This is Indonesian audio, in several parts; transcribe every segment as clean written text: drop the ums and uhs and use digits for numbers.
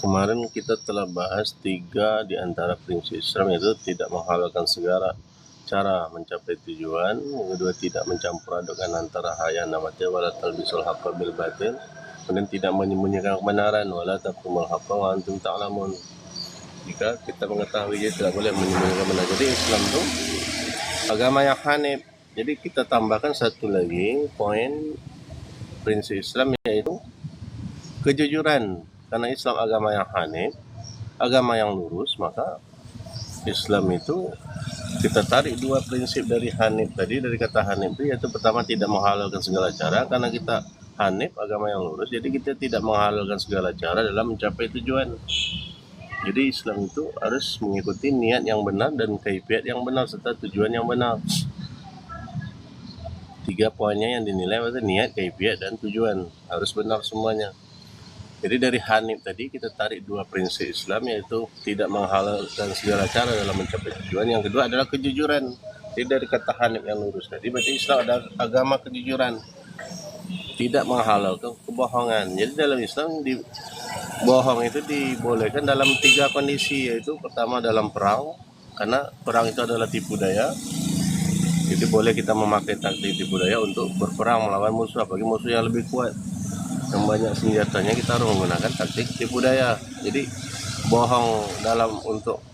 Kemarin kita telah bahas 3 di antara prinsip Islam, yaitu tidak menghalalkan segala cara mencapai tujuan. Yang kedua, tidak mencampur adukan antara haya dan batil, wala talbisul haqqa bil batil. Kemudian tidak menyembunyikan kebenaran, wala taqtumul haqqa wa antum ta'lamun. Jika kita mengetahui, dia tidak boleh menyembunyikan kebenaran. Jadi Islam itu agama yang hanif. Jadi kita tambahkan satu lagi poin prinsip Islam, yaitu kejujuran. Karena Islam agama yang hanif, agama yang lurus, maka Islam itu kita tarik 2 prinsip dari hanif tadi. Dari kata hanif itu, yaitu pertama tidak menghalalkan segala cara. Karena kita hanif, agama yang lurus, jadi kita tidak menghalalkan segala cara dalam mencapai tujuan. Jadi Islam itu harus mengikuti niat yang benar dan kaifiat yang benar serta tujuan yang benar. 3 poinnya yang dinilai adalah niat, kaifiat, dan tujuan. Harus benar semuanya. Jadi dari hanif tadi kita tarik 2 prinsip Islam, yaitu tidak menghalalkan segala cara dalam mencapai tujuan. Yang kedua adalah kejujuran. Jadi dari kata hanif yang lurus tadi, berarti Islam ada agama kejujuran, tidak menghalalkan kebohongan. Jadi dalam Islam bohong itu dibolehkan dalam 3 kondisi, yaitu pertama dalam perang, karena perang itu adalah tipu daya. Jadi boleh kita memakai taktik tipu daya untuk berperang melawan musuh, apalagi musuh yang lebih kuat, yang banyak senjatanya, kita harus menggunakan taktik tipu daya. Jadi bohong dalam untuk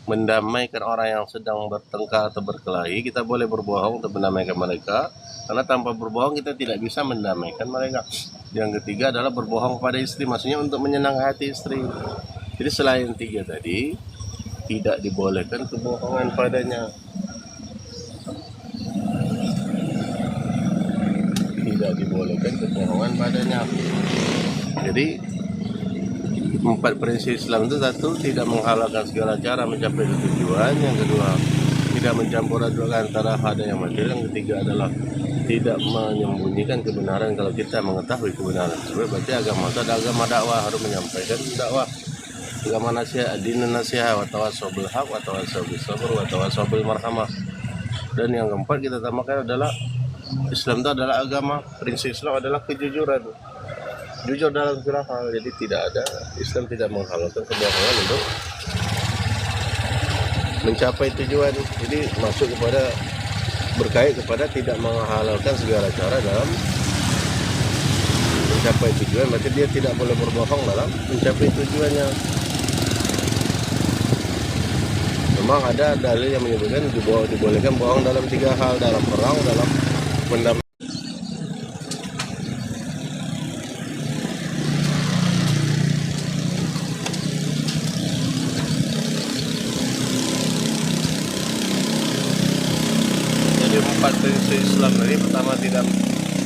mendamaikan orang yang sedang bertengkar atau berkelahi, kita boleh berbohong untuk mendamaikan mereka, karena tanpa berbohong kita tidak bisa mendamaikan mereka. Yang ketiga adalah berbohong pada istri, maksudnya untuk menyenangkan hati istri. Jadi selain 3 tadi, tidak dibolehkan kebohongan padanya. Tidak dibolehkan kebohongan padanya. Jadi 4 prinsip Islam itu: 1, tidak menghalalkan segala cara mencapai tujuan. Yang kedua, tidak mencampur adukan antara hak dan yang batil. Yang ketiga adalah tidak menyembunyikan kebenaran kalau kita mengetahui kebenaran. Sebab berarti agama itu ada agama dakwah, harus menyampaikan dakwah. Agama nasihat, din nasihat, wa tawassaw bil haq, wa tawassaw bis sabr, wa tawassaw bil marhamah. Dan yang keempat kita tambahkan adalah Islam itu adalah agama, prinsip Islam adalah kejujuran. Jujur dalam segala hal. Jadi tidak ada, Islam tidak menghalalkan kebohongan untuk mencapai tujuan. Jadi masuk kepada, berkait kepada tidak menghalalkan segala cara dalam mencapai tujuan. Berarti dia tidak boleh berbohong dalam mencapai tujuannya. Memang ada dalil yang menyebutkan dibolehkan bohong dalam 3 hal: dalam perang, dalam pendamaian. Jadi 4 prinsip Islam ini: pertama, tidak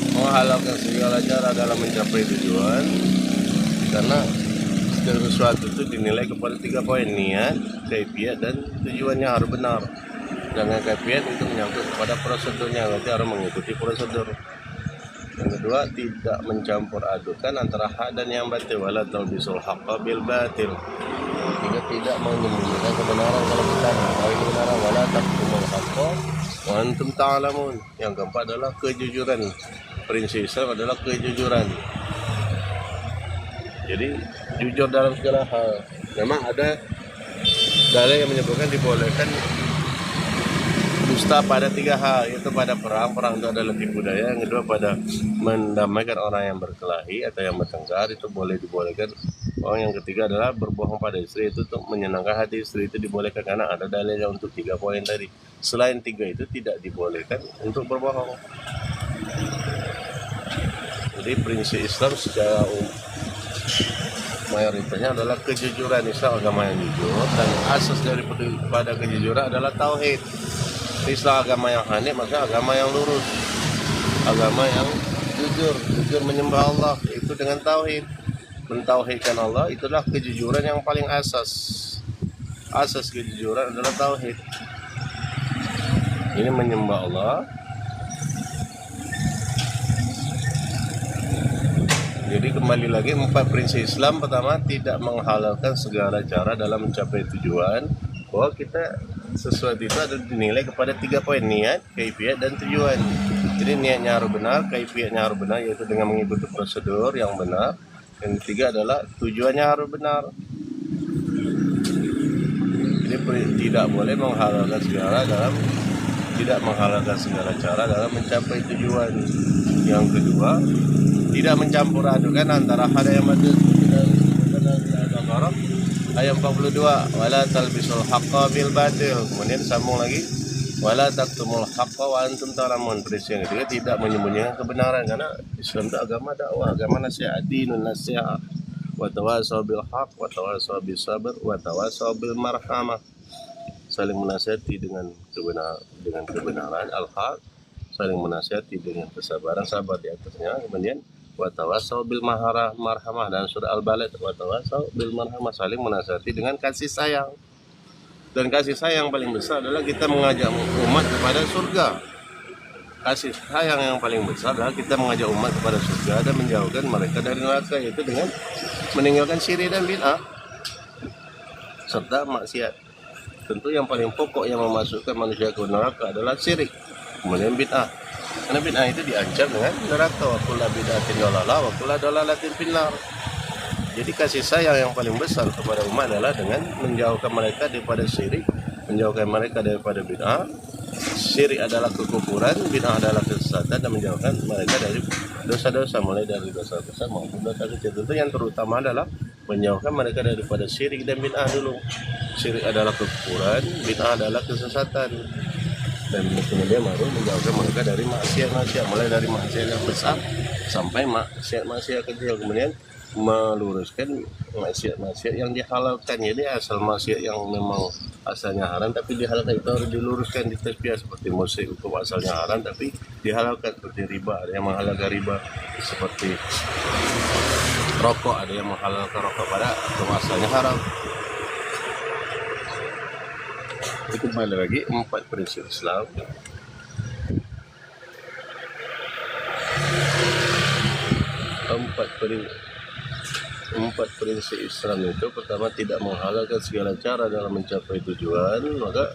menghalalkan segala cara dalam mencapai tujuan, karena segala sesuatu itu dinilai kepada 3 poin: niat, kaifiat, dan tujuannya harus benar. Dengan kaifiat itu menyangkut kepada prosedurnya, berarti harus mengikuti prosedur. Yang kedua, tidak mencampur adukan antara hak dan yang batil, wala talbisul haqqa bil batil. Tiga, tidak menyembunyikan kebenaran kalau kita mengetahui kebenaran, wala taqtumul haqqa wa antum ta'lamun. Yang keempat adalah kejujuran. Prinsip Islam adalah kejujuran. Jadi jujur dalam segala hal. Memang ada dalil yang menyebutkan dibolehkan dusta pada 3 hal, yaitu pada perang itu adalah tipu daya, yang kedua pada mendamaikan orang yang berkelahi atau yang bertengkar, itu dibolehkan. Yang ketiga adalah berbohong pada istri, itu untuk menyenangkan hati istri, itu dibolehkan karena ada dalilnya untuk 3 poin tadi. Selain 3 itu tidak dibolehkan untuk berbohong. Jadi prinsip Islam secara mayoritasnya adalah kejujuran. Islam agama yang jujur, dan asas daripada kejujuran adalah tauhid. Islam agama yang hanif, maksudnya agama yang lurus, agama yang jujur menyembah Allah itu dengan tauhid. Mentauhidkan Allah itulah kejujuran yang paling asas kejujuran adalah tauhid. Ini menyembah Allah. Jadi kembali lagi 4 prinsip Islam. Pertama, tidak menghalalkan segala cara dalam mencapai tujuan. Bahwa kita sesuatu itu ada dinilai kepada 3 poin: niat, kaifiat, dan tujuan. Jadi niatnya harus benar, kaifiatnya harus benar, yaitu dengan mengikuti prosedur yang benar. Yang ketiga adalah tujuannya harus benar. Jadi tidak boleh menghalalkan segala cara dalam mencapai tujuan. Yang kedua, tidak mencampur adukan antara hal yang batil. Ayat 42, wala talbisul haqqa bil batil. Kemudian sambung lagi, wala taktumul haqqa wa antum ta'lamun. Prinsip yang ketiga, tidak menyembunyikan kebenaran, karena Islam itu agama dakwah, agama nasihat, dinun nasihat. Wa tawasaw bil haqq wa tawasaw bis sabr wa tawasaw bil marhamah. Saling menasihati dengan kebenaran, al-haq, saling menasihati dengan kesabaran, sabar di atasnya. Kemudian wa tawasaw bil marhamah, dan surah Al-Balad, wa tawasaw bil marhamah, saling menasihati dengan kasih sayang. Dan kasih sayang paling besar adalah kita mengajak umat kepada surga. Kasih sayang yang paling besar adalah kita mengajak umat kepada surga dan menjauhkan mereka dari neraka, yaitu dengan meninggalkan syirik dan bid'ah serta maksiat. Tentu yang paling pokok yang memasukkan manusia ke neraka adalah syirik, kemudian bid'ah. Karena bid'ah itu diancam dengan neraka, wa kullu bid'atin dalalah wa kullu dalalatin finnar. Jadi kasih sayang yang paling besar kepada umat adalah dengan menjauhkan mereka daripada syirik, menjauhkan mereka daripada bid'ah. Syirik adalah kekufuran, bid'ah adalah kesesatan, dan menjauhkan mereka dari dosa-dosa, mulai dari dosa besar maupun dosa kecil. Tentu yang terutama adalah menjauhkan mereka daripada syirik dan bid'ah dulu. Syirik adalah kekufuran, bid'ah adalah kesesatan, dan kemudian baru menjauhkan mereka dari maksiat-maksiat, mulai dari maksiat yang besar sampai maksiat kecil. Kemudian meluruskan maksiat-maksiat yang dihalalkan. Jadi asal maksiat yang memang asalnya haram tapi dihalalkan itu harus diluruskan, ditazkiyah. Seperti musik, hukum asalnya haram tapi dihalalkan, seperti riba, ada yang menghalalkan riba. Seperti rokok, ada yang menghalalkan rokok pada hukum asalnya haram. Itu kembali lagi 4 prinsip Islam. Empat prinsip Islam itu, pertama, tidak menghalalkan segala cara dalam mencapai tujuan. Maka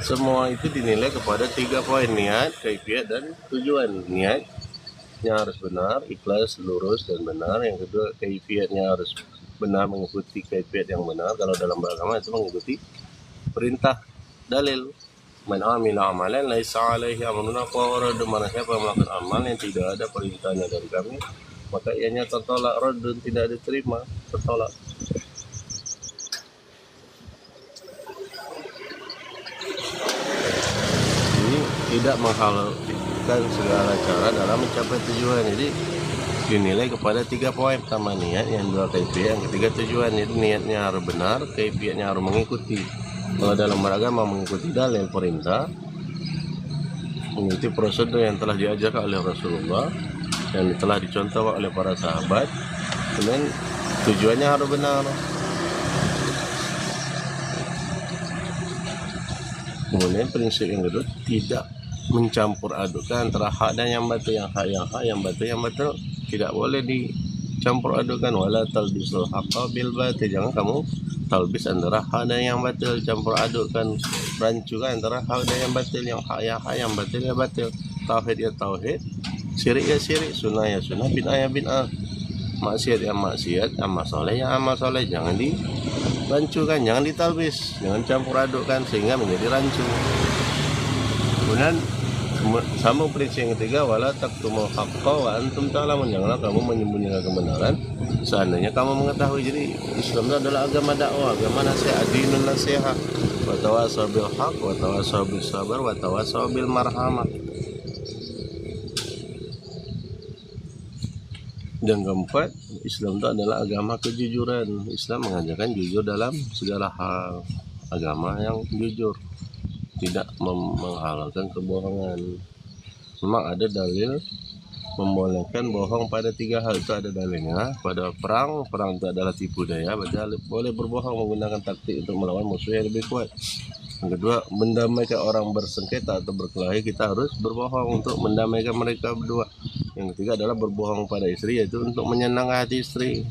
semua itu dinilai kepada 3 poin: niat, kaifiat, dan tujuan. Niatnya harus benar, ikhlas, lurus, dan benar. Yang kedua, kaifiatnya harus benar, mengikuti kaifiat yang benar. Kalau dalam beragama itu mengikuti perintah dalil. Man amila amalan laisa alaihi amruna fahuwa radd. Mana siapa melakukan amal yang tidak ada perintahnya dari kami, maka ianya tertolak, raddun, tidak diterima, tertolak. Ini tidak menghalalkan segala cara dalam mencapai tujuan. Jadi dinilai kepada 3 poin: pertama niat, yang kedua kaifiat, yang ketiga tujuan. Jadi niatnya harus benar, kaifiatnya harus mengikuti. Kalau dalam beragama mengikuti dalil perintah, mengikuti prosedur yang telah diajarkan oleh Rasulullah, yang telah dicontoh oleh para sahabat. Kemudian tujuannya harus benar. Kemudian prinsip yang kedua, tidak mencampur adukan antara hak dan yang batil. Yang hak, yang batil tidak boleh dicampur adukan. Wala talbisul haqqa bil batil. Jangan kamu talbis antara hak dan yang batil, campur adukkan, rancukan antara hak dan yang batil. Yang hak ya hak, yang batil ya batil. Tauhid ya tauhid, syirik ya syirik, sunnah ya sunnah, bid'ah ya bid'ah, maksiat ya maksiat, amal soleh ya amal soleh. Jangan dirancukan, jangan ditalbis, jangan campur adukkan sehingga menjadi rancu. Kemudian sambung prinsip yang ketiga, wala taktumul haqqa wa antum ta'lamun, janganlah kamu menyembunyikan kebenaran seandainya kamu mengetahui. Jadi Islam itu adalah agama dakwah, agama nasihat, dinun nasihat, wa tawasaw bil haqq wa tawasaw bis sabar wa tawasaw bil marhamah. Yang keempat, Islam itu adalah agama kejujuran. Islam mengajarkan jujur dalam segala hal. Agama yang jujur, tidak menghalalkan kebohongan. Memang ada dalil membolehkan bohong pada 3 hal, itu ada dalilnya. Pada perang itu adalah tipu daya, berarti boleh berbohong menggunakan taktik untuk melawan musuh yang lebih kuat. Yang kedua, mendamaikan orang bersengketa atau berkelahi, kita harus berbohong untuk mendamaikan mereka berdua. Yang ketiga adalah berbohong pada istri, yaitu untuk menyenangkan hati istri.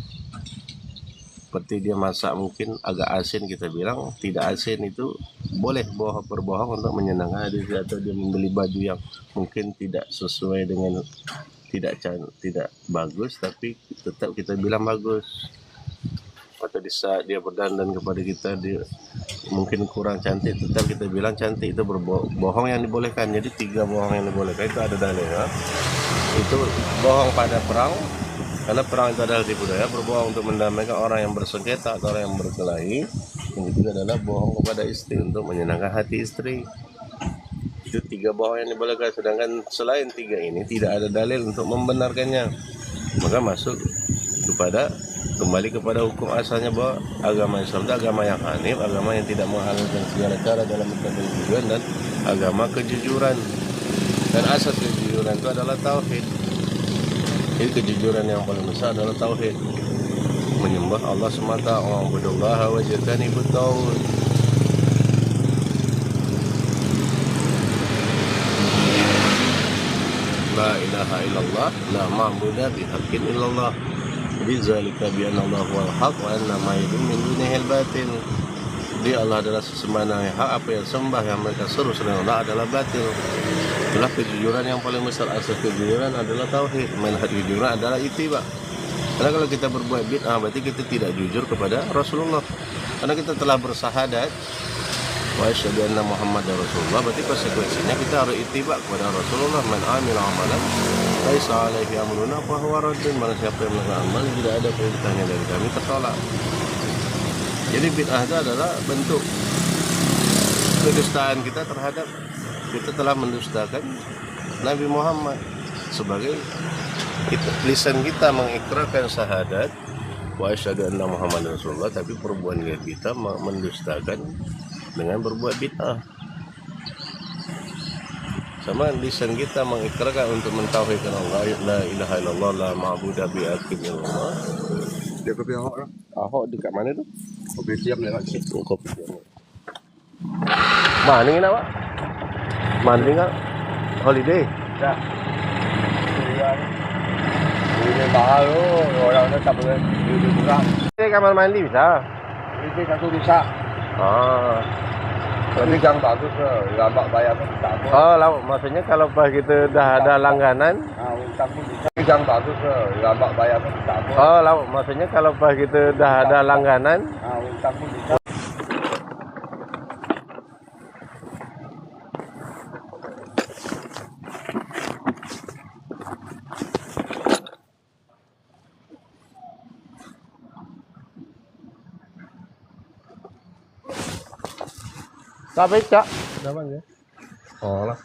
Seperti dia masak mungkin agak asin, kita bilang tidak asin, itu boleh berbohong untuk menyenangkan hati istri. Atau dia membeli baju yang mungkin tidak sesuai dengan, tidak bagus, tapi tetap kita bilang bagus. Atau di saat dia berdandan kepada kita, dia mungkin kurang cantik, tetap kita bilang cantik. Itu bohong yang dibolehkan. Jadi 3 bohong yang dibolehkan itu ada dalilnya. Itu bohong pada perang, karena perang itu adalah tipu daya. Berbohong untuk mendamaikan orang yang bersengketa atau orang yang berkelahi. Yang ketiga adalah bohong kepada istri untuk menyenangkan hati istri. Itu 3 bohong yang dibolehkan. Sedangkan selain 3 ini tidak ada dalil untuk membenarkannya. Maka masuk kembali kepada hukum asalnya, bahwa agama Islam itu agama yang hanif, agama yang tidak menghalalkan segala cara dalam mencapai tujuan, dan agama kejujuran. Dan asas kejujuran itu adalah tauhid. Jadi kejujuran yang paling besar adalah tauhid, menyembah Allah semata, wa'budullaha wajtanibut taghut. La ilaha illallah, la ma'budu bihaqqin illallah. Bidzalika bi anna Allah huwal haq wa anna ma yad'un min dunihi al-batil. Jadi Allah adalah sesembahan yang hak, apa yang sembah yang mereka seru selain Allah adalah batil. Itulah kejujuran yang paling besar. Asas kejujuran adalah tauhid. Manhaj kejujuran adalah ittiba. Karena kalau kita berbuat bid'ah, berarti kita tidak jujur kepada Rasulullah. Karena kita telah bersahadat wa asyhadu anna Muhammadar Rasulullah, berarti konsekuensinya kita harus ittiba kepada Rasulullah. Man amila amalan laisa alaihi amruna fa huwa raddun. Mana siapa yang melakukan amal tidak ada perintahnya dari kami, tertolak. Jadi bid'ah itu adalah bentuk kedustaan kita terhadap, kita telah mendustakan Nabi Muhammad. Sebagai lisan kita mengikrarkan syahadat wa asyhadu anna Muhammadar Rasulullah, tapi perbuatan kita mendustakan dengan berbuat bid'ah. Sama lisan kita mengikrarkan untuk mentauhidkan Allah, la ilaha illallah, la ma'budu bihaqqin illallah. Dia kopi Ahok lah. Ahok dekat mana tu? Kopi siap lewat situ. Kopi siap. Mana ni nak, Pak? Mana tinggal? Holiday? Dah. Ini mahal tu. Orang tu tak boleh. Dia kurang. Kamar mandi bisa? Ini satu bisa. Tapi yang bagus ke, lambat bayar pun tak apa. Oh, maksudnya kalau pas kita dah ada langganan. Utang pun bisa. Tapi yang bagus ke, lambat bayar pun tak apa. Oh, maksudnya kalau pas kita dah ada langganan. Utang pun bisa. Tak becak. Dah panggil. Oh lah.